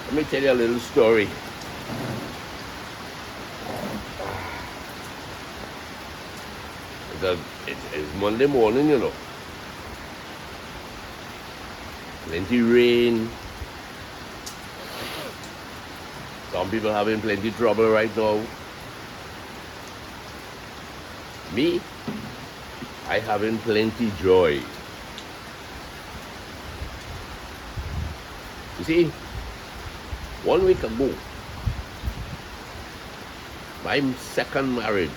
Let me tell you a little story. It's Monday morning, you know. Plenty rain. Some people having plenty trouble right now. Me, I having plenty joy. You see, 1 week ago, my second marriage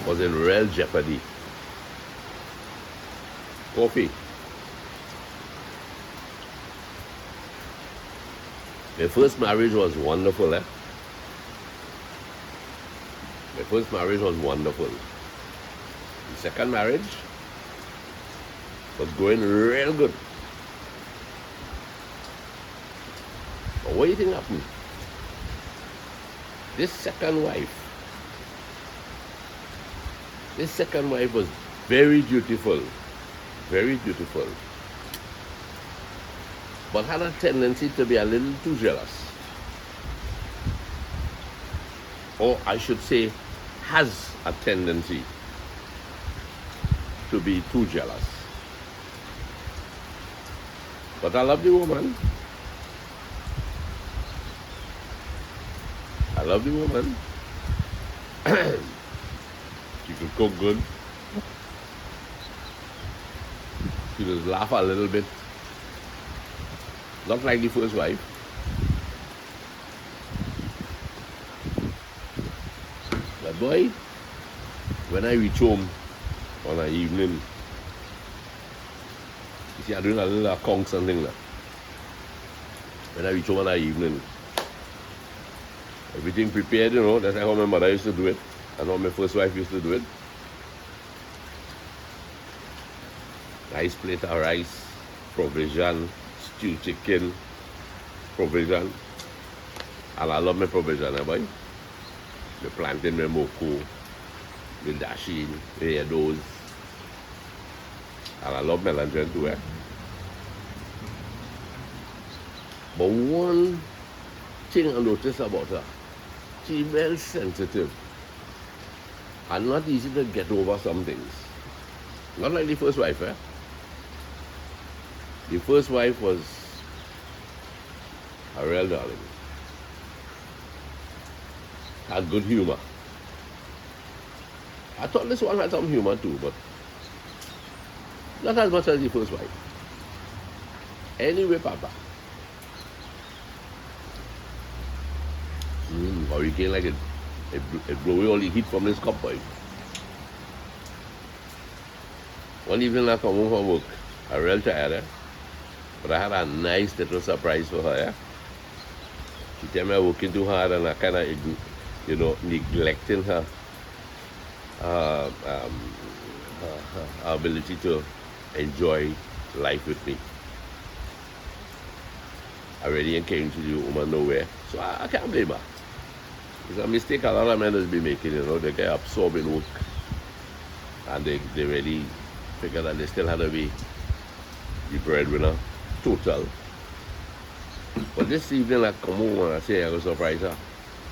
was in real jeopardy. Coffee. My first marriage was wonderful, eh? My first marriage was wonderful. The second marriage was going real good. But what do you think happened? This second wife was very beautiful, but had a tendency to be a little too jealous. Or I should say, has a tendency to be too jealous. But I love the woman. She could cook good. She just laugh a little bit. Not like the first wife. But boy, when I reach home on an evening, you see, I'm doing a little account something like. When I reach home on an evening, everything prepared, you know. That's how my mother used to do it. And how my first wife used to do it. Nice plate of rice, provision, stew chicken, provision. And I love my provision, boy. The plantain, my moko, the dasheen, the edos. And I love melange too, eh? But one thing I noticed about her, she's very sensitive and not easy to get over some things. Not like the first wife, eh? The first wife was a real darling. Had good humor. I thought this one had some humor too, but not as much as the first wife. Anyway, Papa. Hurricane like it blow away all the heat from this cup, boy. One evening I come home from work, I real tired, eh? But I had a nice little surprise for her, yeah? She tell me I'm working too hard and I kind of, neglecting her, her ability to enjoy life with me. I already came to the woman nowhere, so I can't blame her. It's a mistake a lot of men has been making, you know. They get absorbed in work and they really figure that they still had to be the breadwinner total. But this evening I come home and I say I was surprised her.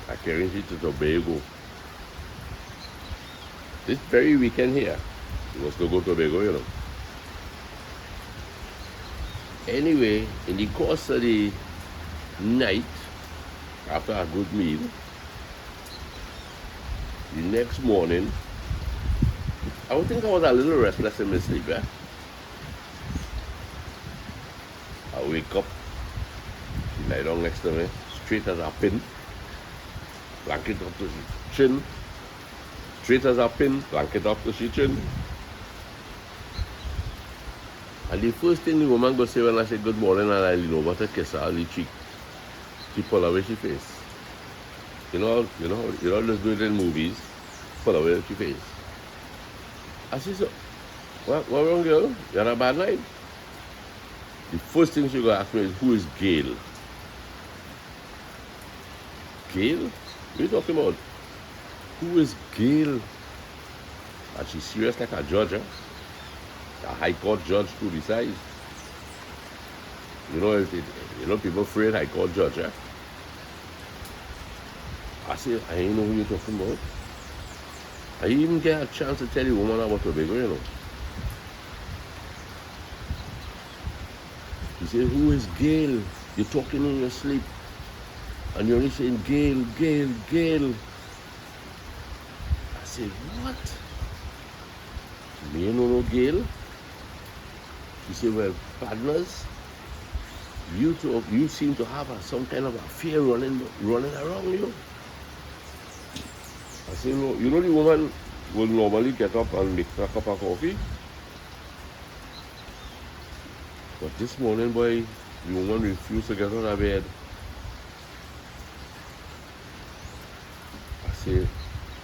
I carry her to Tobago. This very weekend here, she was to go to Tobago, you know. Anyway, in the course of the night, after a good meal, the next morning, I would think I was a little restless in my sleep, eh? I wake up, she lie down next to me, straight as a pin, blanket up to the chin, straight as a pin, blanket up to the chin. And the first thing the woman go say when I say good morning and I lean over to kiss her on the cheek, she pull away her face. You know, just do it in movies, pull away her face. I say, so, what wrong, girl? You had a bad night? The first thing she gonna ask me is, who is Gail? Gail? What are you talking about? Who is Gail? And she's serious like a judge, eh? A high court judge too besides. People afraid I call judge, eh? I say, I ain't know who you're talking about. I even get a chance to tell the woman about Tobago. He said, who is Gail? You're talking in your sleep. And you're only saying, Gail, Gail, Gail. I said, what? Me no Gail? He said, well, partners, you seem to have some kind of affair running around you. I said, no, the woman will normally get up and make a cup of coffee. But this morning, boy, the woman refused to get out of bed. I said,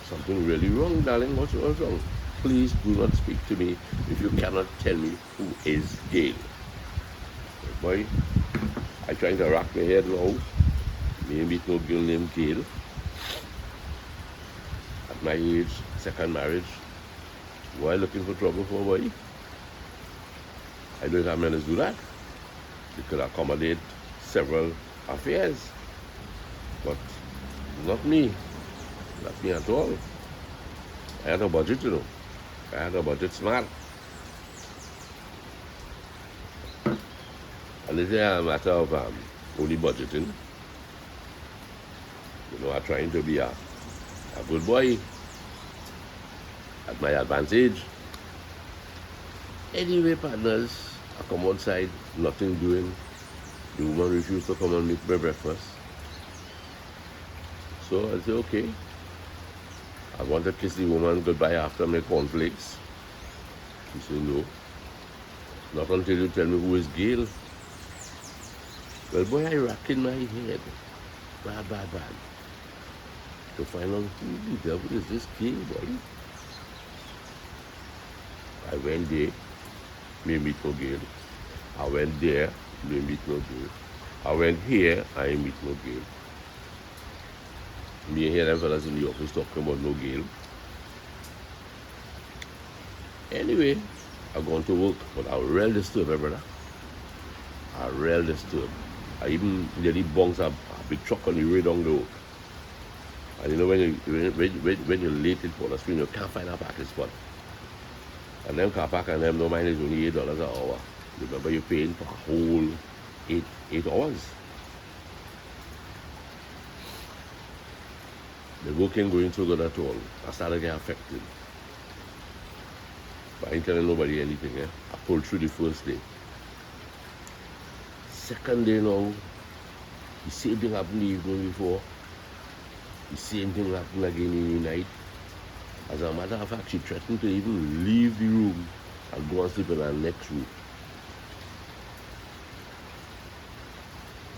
something really wrong, darling. What's wrong? Please do not speak to me if you cannot tell me who is Gail. Boy, I trying to rack my head now. Me meet no girl named Gail. At my age, second marriage. Why looking for trouble for, boy? I don't have men to do that. They could accommodate several affairs. But not me. Not me at all. I had a budget, I had a budget smart. And it's a matter of only budgeting. I'm trying to be a good boy at my advantage. Anyway, partners, I come outside, nothing doing. The woman refused to come and make my breakfast. So I said, okay. I want to kiss the woman goodbye after my cornflakes. She said, no. Not until you tell me who is Gail. Well, boy, I racked in my head. Bad. To find out who the devil is this Gail, boy. I went there, me meet no Gail. I went there, me meet no Gail. I went here, I meet no Gail. Me and hear them fellas in the office talking about no Gail. Anyway, I gone to work, but I was real disturbed, brother. I was real disturbed. I even nearly bounced a big truck on the way down the road. And when you're late in Port of Spring, you can't find a parking spot. And them car park and them no mind is only $8 an hour. Remember you're paying for a whole 8 hours. The work ain't going so good at all. I started getting affected. But I ain't telling nobody anything, eh? I pulled through the first day. Second day now, the same thing happened the evening before. The same thing happened again in the night. As a matter of fact, she threatened to even leave the room and go and sleep in her next room.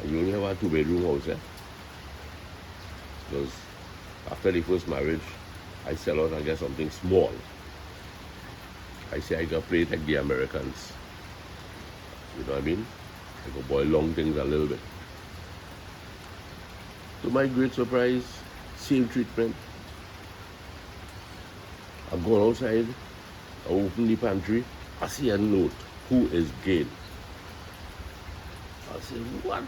And you only have a 2-bedroom house, eh? Because after the first marriage, I sell out and get something small. I say I can play it like the Americans. You know what I mean? I can boil long things a little bit. To my great surprise, same treatment. I go outside, I open the pantry, I see a note, who is Gail? I say, what?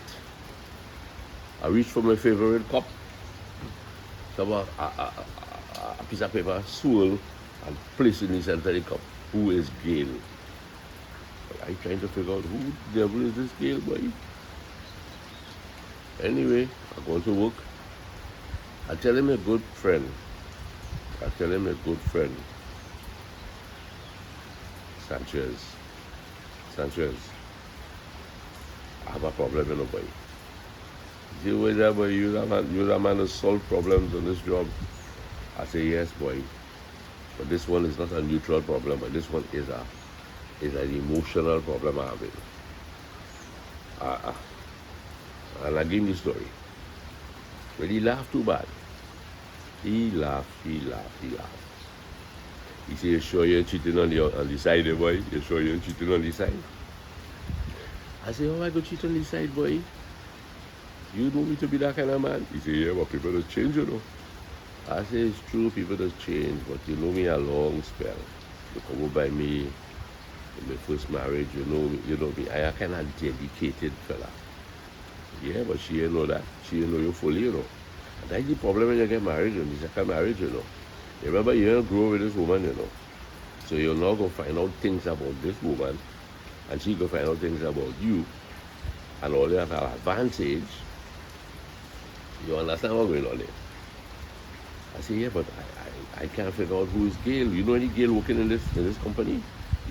I reach for my favorite cup, have a piece of paper, swirl, and place in the center of the cup, who is Gail? I trying to figure out who the devil is this Gail, boy? Anyway, I go to work. I tell him a good friend. Sanchez, I have a problem, boy. He said, well, boy, you're a man who solve problems on this job. I say, yes, boy. But this one is not a neutral problem, but this one is an emotional problem I have. And I gave him the story. But he laughed too bad. He laughed. He said, you sure you ain't cheating on the side, boy? You sure you ain't cheating on the side? I said, how I go cheat on the side, boy? You know me to be that kind of man? He said, yeah, but people just change, I said, it's true, people just change, but you know me a long spell. You come over by me, In my first marriage, you know me, I a kind of dedicated fella. Yeah, but she didn't know that. She didn't know you fully, And that's the problem when you get married, the second marriage, You remember you don't grow with this woman. So you're not going to find out things about this woman, and she going to find out things about you, and all that advantage. You understand what's going on there? I say, yeah, but I can't figure out who is Gail. You know any Gail working in this company?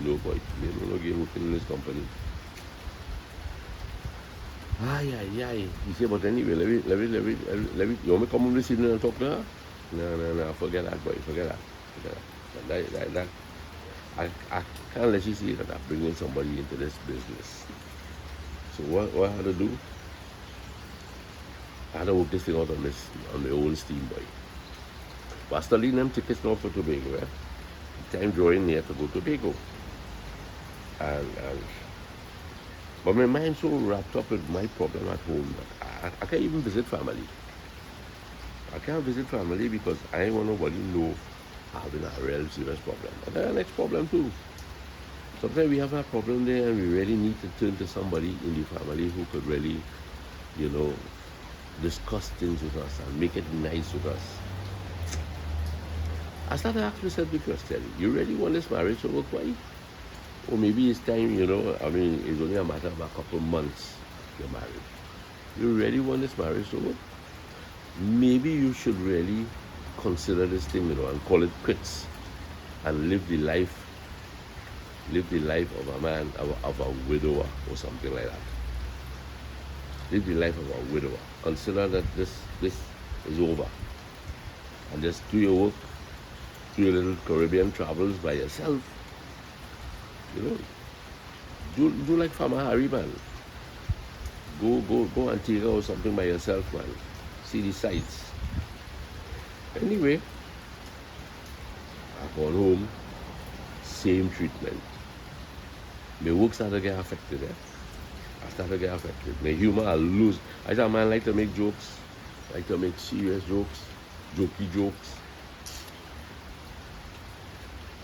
No, boy. You don't know Gail working in this company. Ay, ay, ay. He said, but anyway, you want me to come over this evening and talk to her? No, forget that, boy. Forget that. That I can't let you see that I'm bringing somebody into this business. So what I had to do? I had to work this thing out on my own steam, boy. But I studying them tickets now for Tobago, eh? Time drawing near to go to Tobago. And but my mind's so wrapped up with my problem at home that I can't even visit family. I can't visit family because I don't want nobody to know I'm having a real serious problem. And that's the next problem too. Sometimes we have a problem there and we really need to turn to somebody in the family who could really, discuss things with us and make it nice with us. I started asking myself the question, you really want this marriage to work right? Or maybe it's time, it's only a matter of a couple months you're married. You really want this marriage to work? Maybe you should really consider this thing, and call it quits and live the life of a man, of a widower or something like that. Live the life of a widower. Consider that this is over. And just do your work, do your little Caribbean travels by yourself. Do like Farmer Harry, man. Go Antigua or something by yourself, man. See the sights. Anyway, I've gone home, same treatment. My work started to get affected, I started to get affected. My humor, I lose. I said, man, like to make jokes, like to make serious jokes, jokey jokes.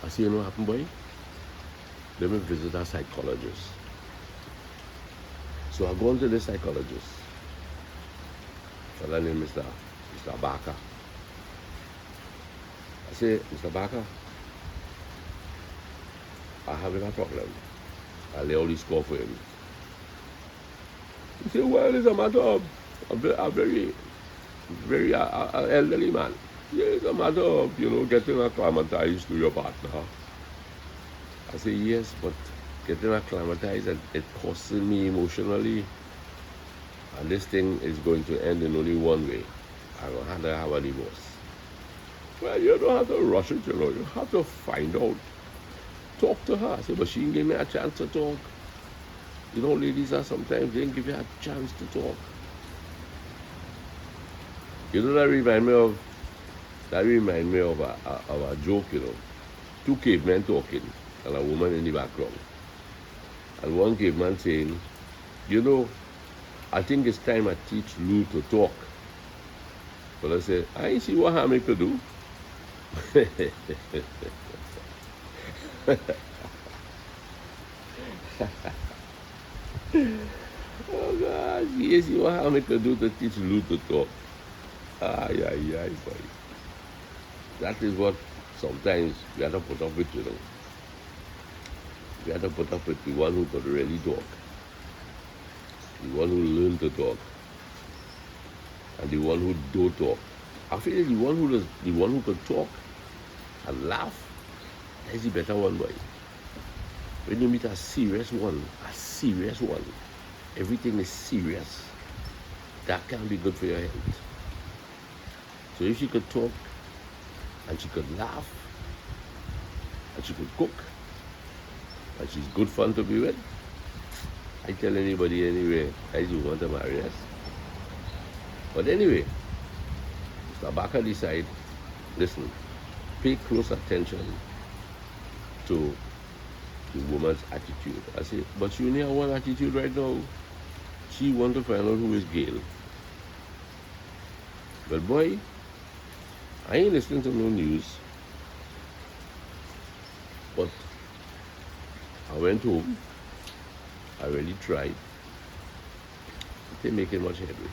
I say, you know what happened, boy? Let me visit a psychologist. So I go into the psychologist. Fella named Mr. Barker. I say, Mr. Barker, I have a problem. I lay all this score for him. He said, well, it's a matter of a very, very elderly man. Yeah, it's a matter of, getting acclimatized to your partner. I say, yes, but getting acclimatized, and it costing me emotionally. And this thing is going to end in only one way. I don't have to have a divorce. Well, you don't have to rush it, You have to find out. Talk to her. I say, but she didn't give me a chance to talk. Ladies are sometimes they didn't give you a chance to talk. That remind me of a joke, Two cavemen talking and a woman in the background. And one caveman saying, I think it's time I teach Lou to talk. But I said, I ain't see what harm it could do. Oh gosh, you see what harm it could do to teach Lou to talk. Ay, boy. That is what sometimes we have to put up with, We have to put up with the one who could really talk. The one who learned to talk. And the one who don't talk. I feel the one who could talk and laugh, that's the better one, boy. When you meet a serious one, everything is serious. That can be good for your health. So if she could talk, and she could laugh, and she could cook, and she's good fun to be with, I tell anybody anyway, I do want to marry us. But anyway, Mr. Barker decide, listen, pay close attention to the woman's attitude. I say, but she only have one attitude right now. She want to find out who is Gail. But boy, I ain't listening to no news. But I went home. I really tried. It ain't making much headway.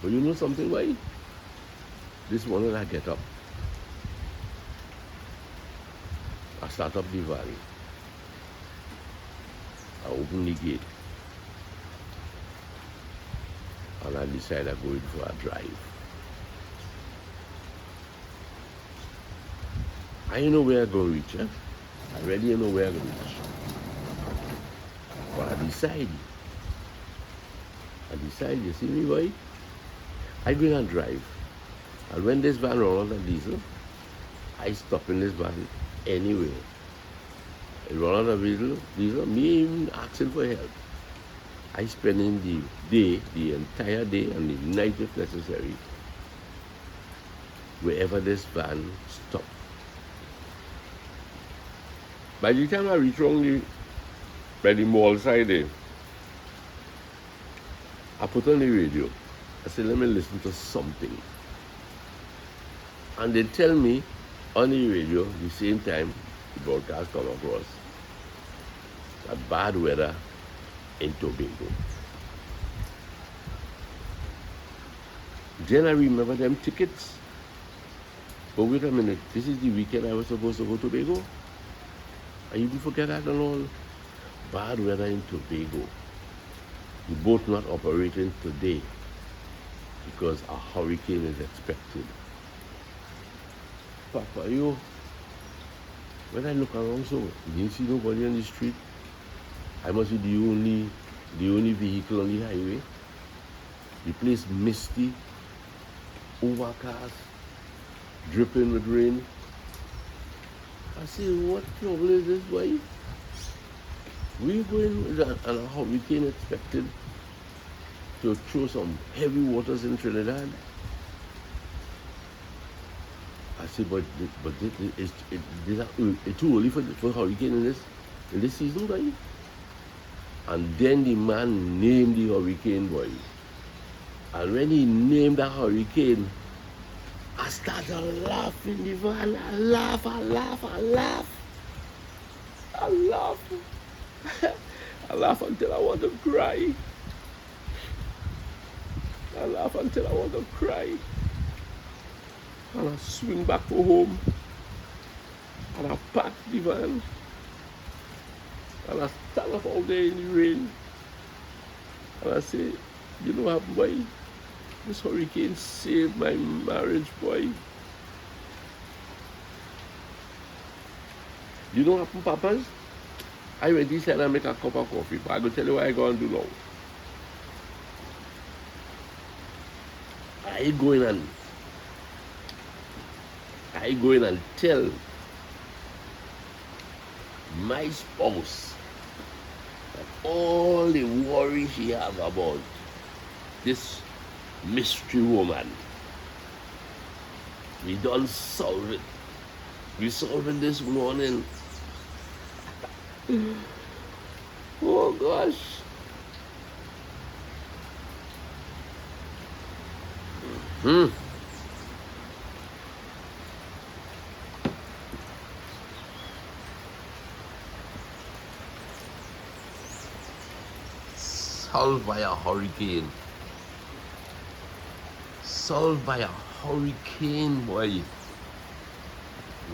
But you know something, why? This morning I get up. I start up the valley. I open the gate. And I decide I'm going for a drive. I don't know where I'm going to reach. Eh? I really don't know where I'm going to reach. But I decide, you see me, boy? I go and drive. And when this van runs out of diesel, I stop in this van anyway. It runs out of diesel, me even asking for help. I spending the day, the entire day and the night if necessary, wherever this van stops. By the time I reach by the mall side there, I put on the radio. I said, let me listen to something. And they tell me on the radio, the same time the broadcast come across, that bad weather in Tobago. Then I remember them tickets. But wait a minute, this is the weekend I was supposed to go to Tobago? I even forget that and all. Bad weather in Tobago. The boat not operating today because a hurricane is expected. Papa, when I look around, so you didn't see nobody on the street. I must be the only vehicle on the highway. The place misty, overcast, dripping with rain. I say, what trouble is this, boy? We're going with a hurricane expected to throw some heavy waters in Trinidad. I say, but it's too early for hurricane in this season, boy. And then the man named the hurricane, boy. And when he named the hurricane, I started laughing in the van. I laugh. I laugh until I want to cry. And I swing back to home. And I pack the van. And I stand up all day in the rain. And I say, you know what, boy? This hurricane saved my marriage, boy. You know what happened, papas? I went inside and make a cup of coffee, but I go tell you what I go and do now. I go in and tell my spouse that all the worry she have about this mystery woman, we done solve it. We solved it this morning. Oh gosh. Solved by a hurricane. Solved by a hurricane, boy.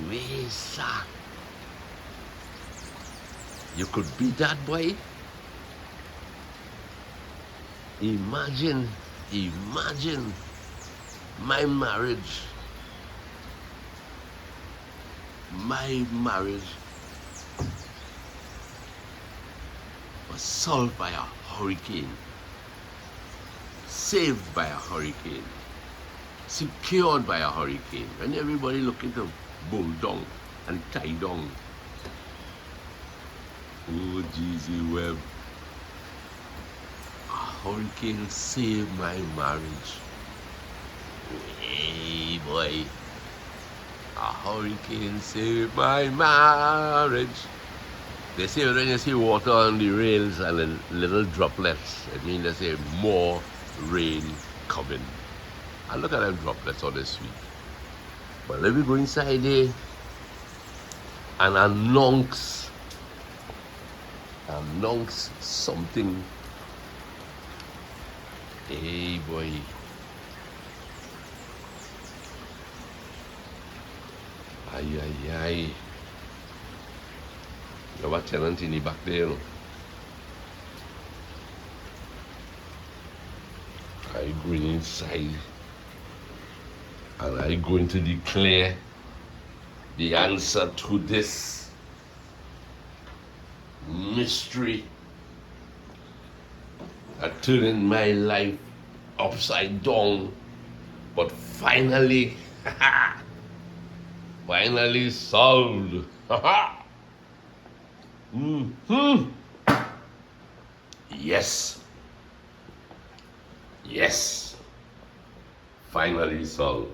Wesa. You could beat that, boy. Imagine my marriage. Was solved by a hurricane, saved by a hurricane, secured by a hurricane, and everybody looking to bull down and tie down. Oh, Jeezy Webb. A hurricane saved my marriage. Hey, boy. A hurricane saved my marriage. They say when you see water on the rails and the little droplets, it means they say more rain coming. And look at them droplets on the street. But let me go inside there and announce announce something. Hey boy. Ay, ay, ay. You have a tenant in the back there, you know. I go inside and I going to declare the answer to this mystery that turning my life upside down, but finally, finally solved. Yes, yes, finally solved.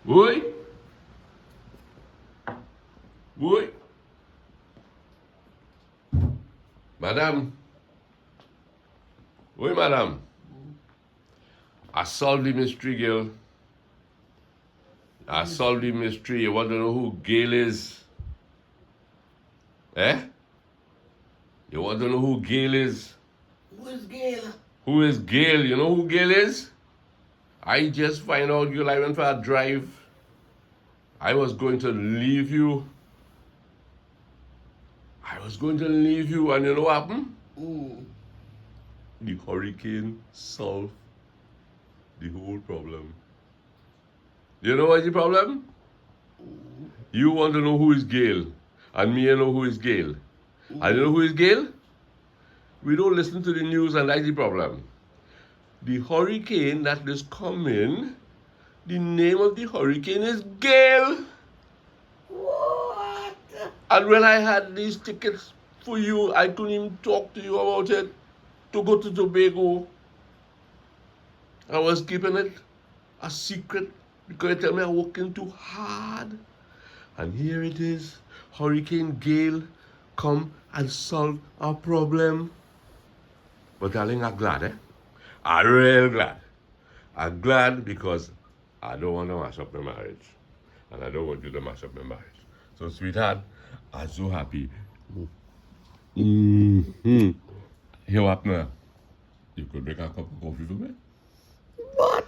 Boy, boy, madam, boy, madam. I solved the mystery, girl. I solved the mystery. You want to know who Gail is? Eh? You want to know who Gail is? Who is Gail? Who is Gail? You know who Gail is? I just find out, girl, I went for a drive. I was going to leave you. And you know what happened? The hurricane solved the whole problem. You know what's the problem? You want to know who is Gail, and me I know who is Gail. And you know who is Gail? We don't listen to the news, and that's the problem. The hurricane that is coming, the name of the hurricane is Gail. What? And when I had these tickets for you, I couldn't even talk to you about it, to go to Tobago. I was keeping it a secret because you tell me I'm working too hard. And here it is, Hurricane Gale come and solve our problem. But darling, I'm glad, eh? I'm real glad. I'm glad because I don't want to mash up my marriage. And I don't want you to mash up my marriage. So, sweetheart, I'm so happy. Here what now? You could make a cup of coffee for me? What?